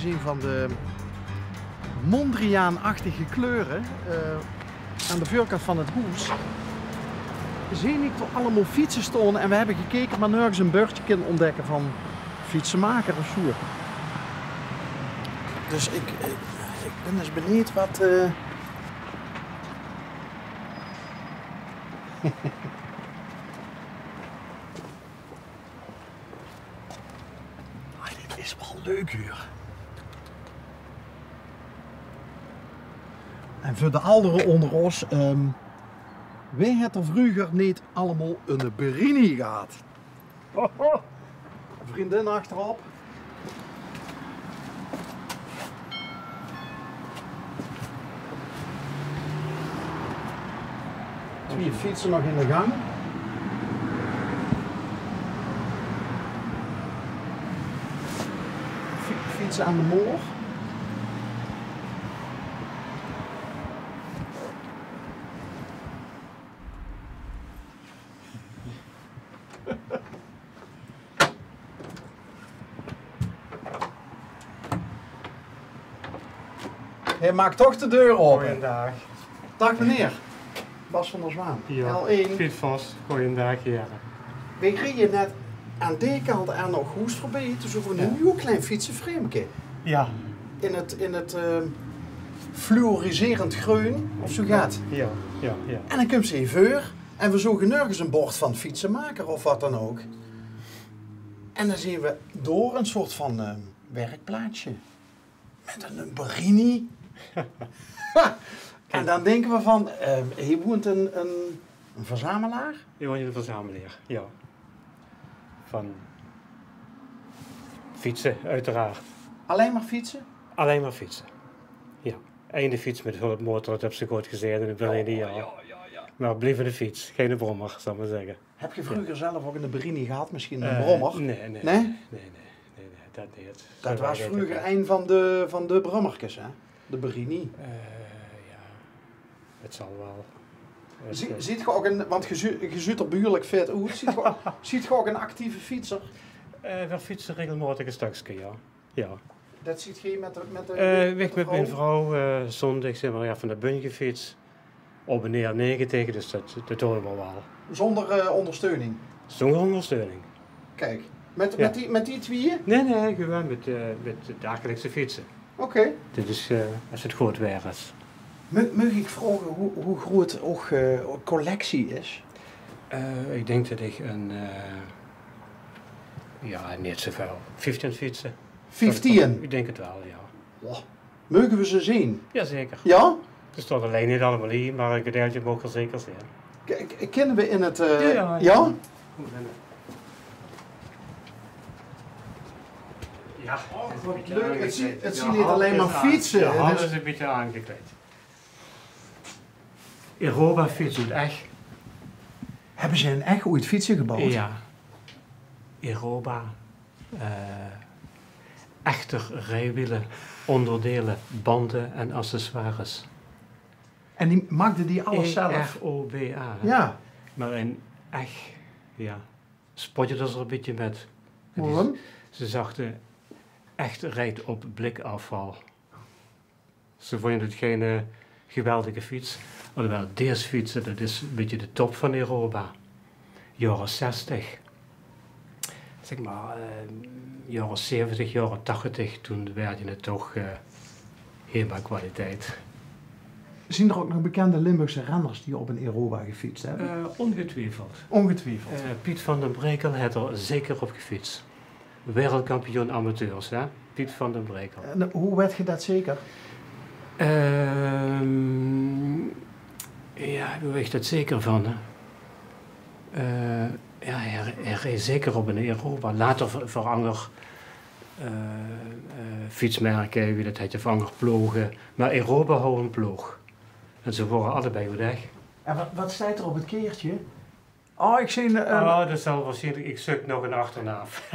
afgezien van de Mondriaan-achtige kleuren aan de voorkant van het huis, zie ik toch allemaal fietsen staan en we hebben gekeken maar nergens een beurtje kunnen ontdekken van fietsenmaker of zo. Dus ik ben eens benieuwd wat... Dit is wel leuk hier. En voor de ouderen onder ons, wie heeft er vroeger niet allemaal een Berini gehad? Vriendin achterop. Twee fietsen nog in de gang. Fietsen aan de moor. Hij maakt toch de deur open. Goeiedag. Dag meneer. Bas van der Zwaan. Ja, L1. Piet Vos. Goeiedag, heren. We kregen net aan die kant en nog hoest voorbij. Toen zoeken we een nieuw klein fietsenframe. Ja. In het fluoriserend groen, of zo gaat. Ja. En dan komt ze in veur en we zoeken nergens een bord van fietsenmaker of wat dan ook. En dan zien we door een soort van werkplaatsje. Met een Berini. En dan denken we van, hier woont een verzamelaar? Je woont in een verzamelaar, ja. Van fietsen, uiteraard. Alleen maar fietsen? Alleen maar fietsen. Ja. Eén de fiets met hulpmotor, dat heb ze goed gezeten in de Berini, ja. Maar blijf de fiets, geen brommer, zal ik maar zeggen. Heb je vroeger zelf ook een Berini gehad, misschien een brommer? Nee, dat niet. Dat was vroeger een van de brommertjes, hè? De Berini. Ja, het zal wel. Ziet je ook een, want je ziet er behoorlijk vet uit, ziet je ook een actieve fietser? We fietsen regelmatig een stukje, ja. Ja. Dat ziet je met de Weg met mijn vrouw, zondag zijn we even naar Bun gefietst. Op en neer 90, dus dat doen we wel. Zonder ondersteuning? Zonder ondersteuning. Kijk, met die tweeën? Nee, gewoon met de dagelijkse fietsen. Oké. Dit is als het goed weer is. Mag ik vragen hoe groot ook collectie is? Ik denk dat ik niet zoveel, 15 fietsen. 15? Ik denk het wel, ja. Oh, mogen we ze zien? Jazeker. Ja? Het staat alleen niet allemaal hier, maar een gedeeltje mag er zeker zijn. Kennen we in het... Ja? Ja? Ja, wat leuk. Het zien niet alleen maar fietsen. Ja, alles is een beetje aangekleed. Europa fiets doet echt. Hebben ze in echt ooit fietsen gebouwd? Ja. Europa. Echter rijwielen, onderdelen, banden en accessoires. En die maakten die alles zelf? R-O-B-A. Ja. Maar in echt, ja, spot je er een beetje met. Waarom? Ze zachten echt rijdt op blikafval. Ze vonden het geen geweldige fiets. Alhoewel, deze fietsen, dat is een beetje de top van Europa. Jaren 60. Zeg maar, jaren 70, jaren 80, toen werd je het toch helemaal kwaliteit. Zien er ook nog bekende Limburgse renners die op een Europa gefietst hebben? Ongetwijfeld. Ongetwijfeld. Piet van den Brekel heeft er zeker op gefietst. Wereldkampioen amateurs, hè? Piet van den Brekel. En hoe werd je dat zeker? Ja, hoe weet je dat zeker van? Ja, hij reed zeker op een Europa. Later verander fietsmerken, wie dat heet, verander ploegen. Maar Europa houdt een ploeg. En ze worden allebei weg. En wat staat er op het keertje? Oh, ik zie... dat zal waarschijnlijk... Ik zoek nog een achternaaf.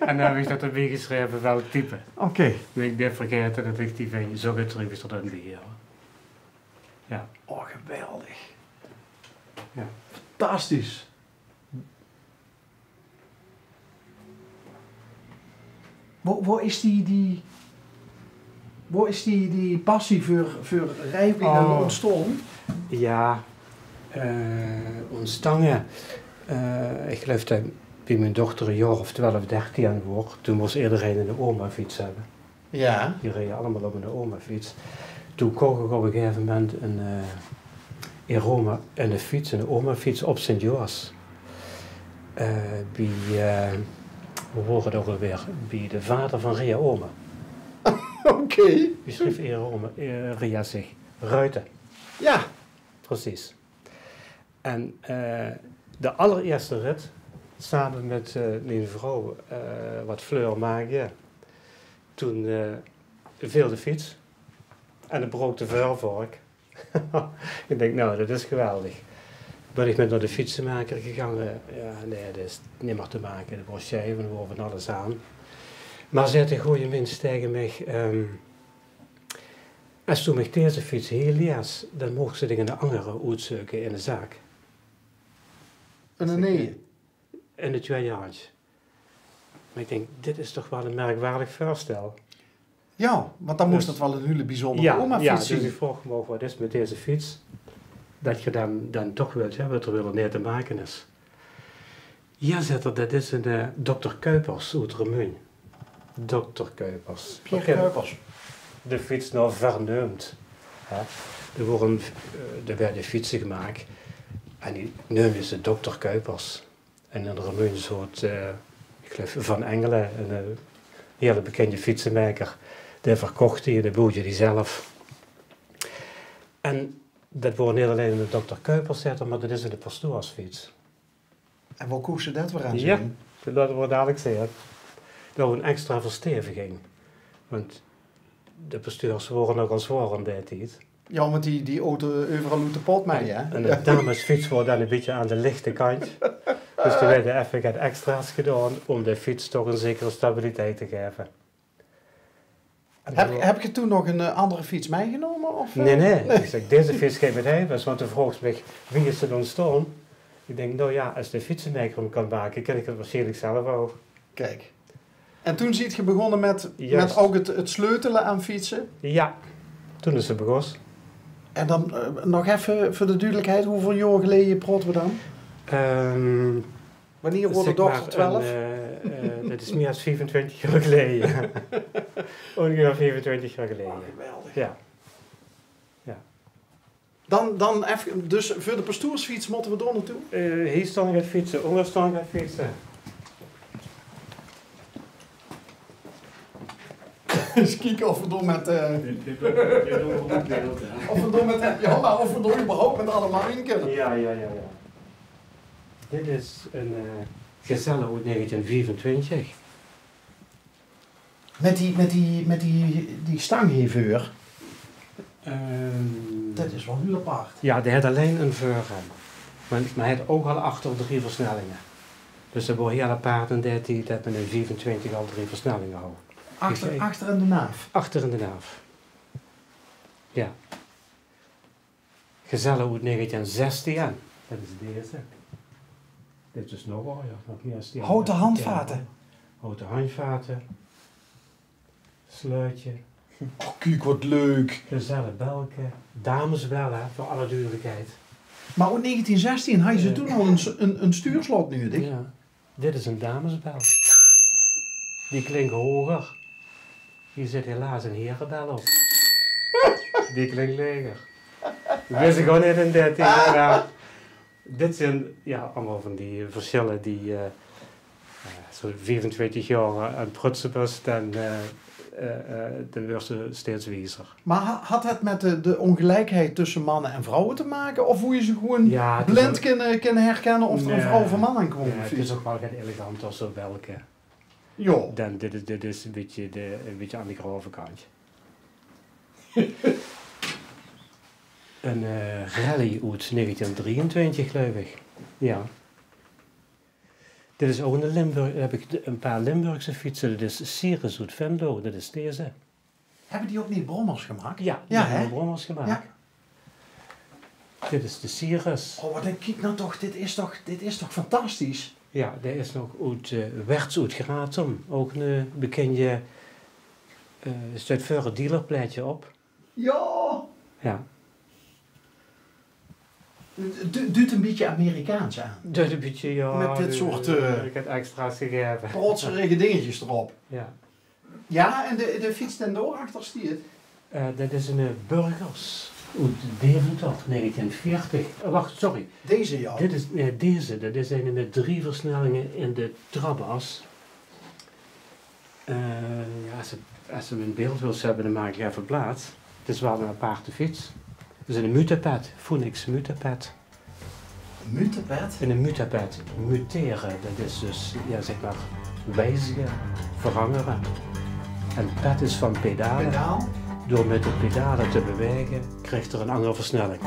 En dan heb ik dat erbij geschreven, welk type. Oké. Maar ik ben vergeten dat ik die van zo terug is er dan bij. Ja. Oh, geweldig. Ja. Fantastisch. Waar is die Waar is die passie voor rijwielen ontstaan? Ja, ontstangen. Ik geloof dat bij mijn dochter een jaar of 12, 13 was. Toen moest iedereen een oma-fiets hebben. Ja. Die reden allemaal op een oma-fiets. Toen kocht ik op een gegeven moment in Rome een oma-fiets op Sint-Joas. We horen het ook alweer, bij de vader van Ria Oma. Oké. Die schreef Ria zich Ruiten. Ja. Precies. En de allereerste rit, samen met mijn vrouw wat fleur maken, toen viel de fiets en het brak de vuurvork. Ik denk, nou, dat is geweldig. Ben ik met naar de fietsenmaker gegaan. Ja, nee, dat is niet meer te maken. Dat was jij, we horen van alles aan. Maar zei een goede mens tegen mij, als toen ik deze fiets heel lees, dan mocht ze dingen andere uitzoeken in de zaak. Nee. In het 2 jaar. Maar ik denk, dit is toch wel een merkwaardig voorstel. Ja, want dan moest het wel een hele bijzondere oma-fiets ja, zien. dus ik vroeg me ook, wat is met deze fiets? Dat je dan toch wilt hebben wat er wel mee te maken is. Ja, zegt er, dat is een Dr. Kuipers uit Remuin. Dr. Kuipers. Pierre Kuipers. De fiets nou verneemd. Er werden fietsen gemaakt. En die neemden ze Dr. Kuipers. En in Remuin een soort, ik geloof Van Engelen, een hele bekende fietsenmaker. Die verkocht die, de boetje die zelf. En dat wordt niet alleen een Dr. Kuipers zetten, maar dat is een pastoorsfiets. En waar koos ze dat weer aan Ja, zien? dat wordt dadelijk zeggen. Dat een extra versteviging. Want de pastoors worden nogal zwaar in die tijd. Ja, want die auto overal uit de pot mee, hè? En de damesfiets wordt dan een beetje aan de lichte kant. Dus er werden even wat extra's gedaan om de fiets toch een zekere stabiliteit te geven. Heb je toen nog een andere fiets meegenomen? Of, Nee. Ik zeg, deze fiets geef ik hem. Want toen vroeg ze me, wie is er ontstaan? Ik denk, nou ja, als de fietsenmaker hem kan maken, kan ik het waarschijnlijk zelf ook. Kijk. En toen ziet je begonnen met ook het sleutelen aan fietsen? Ja, toen is het begonnen. En dan nog even voor de duidelijkheid, hoeveel jaar geleden praten we dan? Wanneer wordt de dochter 12? Dat is meer dan 25 jaar geleden. Ongeveer 25 jaar geleden. Oh, geweldig. Ja. Dan even, dus voor de pastoersfiets moeten we door naartoe? Hier staan gaat fietsen, onder staan gaat fietsen. Eens kijken of we door met... Of we door met... Ja, maar of we door überhaupt met allemaal in kunnen. Ja. Dit is een Gazelle uit 1924. Met die stanghever. Dat is wel heel apart. Ja, die had alleen een voorrem. Maar hij had ook al achter 3 versnellingen. Dus er wordt heel apart in die tijd dat men in 25 al 3 versnellingen houdt. Achter in de naaf? Achter in de naaf. Ja. Gazelle uit 1916. Dat is deze. Dit is nog wel, ja. Nog meer als die Houten handvaten? Houten handvaten. Sluitje. Oh, kijk wat leuk. Gazelle belken. Damesbellen, voor alle duidelijkheid. Maar in 1916 had je toen al een stuurslot nodig. Ja. Dit is een damesbel. Die klinkt hoger. Hier zit helaas een herenbel op. Die klinkt leger. Dat wist ik gewoon niet in 13 jaar. Dit zijn allemaal van die verschillen die zo'n 24 jaar aan het prutsen was, dan wordt ze steeds wijzer. Maar had het met de ongelijkheid tussen mannen en vrouwen te maken? Of hoe je ze gewoon blind kunnen herkennen of er een vrouw of een man aan kwam? Het is ook wel geen elegant of zo welke. Ja. Dan, dit is een beetje aan de grove kant. Een rally uit 1923, geloof ik. Ja. Dit is ook een Limburg. Heb ik een paar Limburgse fietsen. Dit is Sirius uit Venlo. Dat is deze. Hebben die ook niet brommers gemaakt? Ja, die hebben brommers gemaakt. Ja. Dit is de Sirius. Oh, wat kijk nou toch. Dit is toch fantastisch? Ja, dit is nog uit Werts uit Gratum. Ook een bekende Er staat voor een dealerplaatje op. Ja! Ja. Doet een beetje Amerikaans aan. Dat een beetje, ja. Met dit soort ik heb extra's gegeven. protserige dingetjes erop. Ja. Ja, en de fiets ten door achter stiert. Dat is een Burgers. Uit Deventer, 1940. Wacht, sorry. Deze ja. Dit is, deze, dat is een met 3 versnellingen in de trappas. Ja, als je een beeld wil hebben, dan maak ik even plaats. Het is wel een aparte fiets. Het is een mutapad, Phoenix mutapad. Muntepad? En een mutapad, muteren, dat is dus, ja zeg maar, wijzigen, veranderen. En pad is van pedalen. Pedaal? Door met de pedalen te bewegen, krijgt er een andere versnelling.